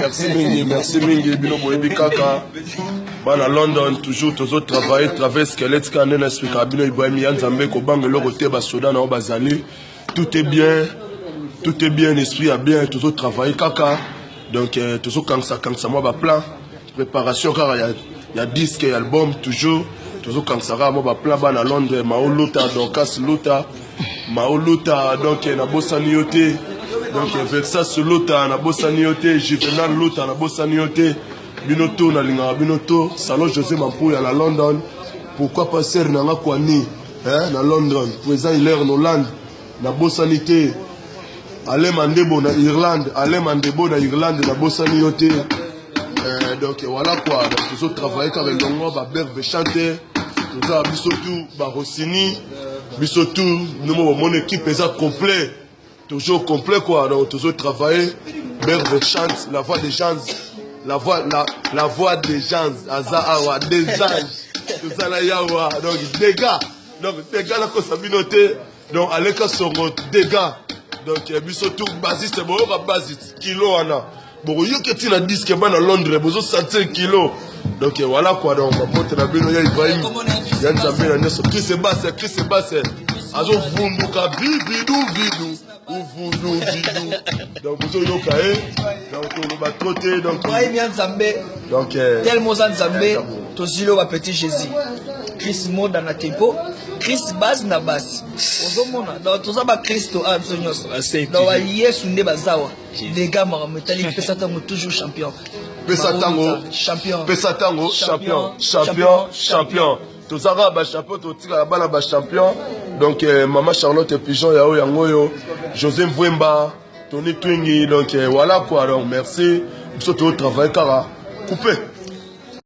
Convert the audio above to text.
merci mingi bino boyebi kaka bana London toujours toujours travailler squelette quand on explique bino Ibrahim Yanzambe ko bangelo côté ba soda na bazali tout est bien esprit a bien toujours travailler kaka donc toujours quand ça moi ba plan préparation car il y a disque et album toujours quand ça va moi plan bana Londres Maoluta donc Luta Maoluta donc na bosanioté donc Versace Luta na bosanioté Juvenal Luta na bosanioté Binoto na linga Binoto salon José Mampuya na London pourquoi pas ser na kwani na London présent Hilaire Noland na bosanité Alain Mandebo na Irlande na bosanioté donc voilà quoi donc toujours travailler avec Longo ba berbe chanter nous a bisotou ba Rossini bisotou nous mon équipe est complet toujours complet quoi donc toujours travailler berbe chante la voix des gens la voix des gens azawa des anges tout ça là yawa donc des gars là qu'on s'abinoté donc allez ka songo des gars donc bisotou basiste bo ba basiste kilo ana bon yo que tu na disque ba na Londres bozo 65 kilos donc voilà quoi donc on monte na bino ya Ibrahim Yanzambe na neso Chris Sebastien azo vunduka vidu donc bozo yo kae donc on va trotter donc Ibrahim Yanzambe donc tellement Yanzambe to zilo ba petit Jésus Chris Moda na tempo Chris base na base ozomona donc toza ba Christo absonyos donc wa Yesu nde bazawa les gars metali pesa tango toujours champion pesa tango champion tozara ba champion totika bana ba champion donc maman Charlotte Pigeon yao yangoyo José Mvwemba Tony Twingi donc voilà quoi donc merci surtout travail kara coupé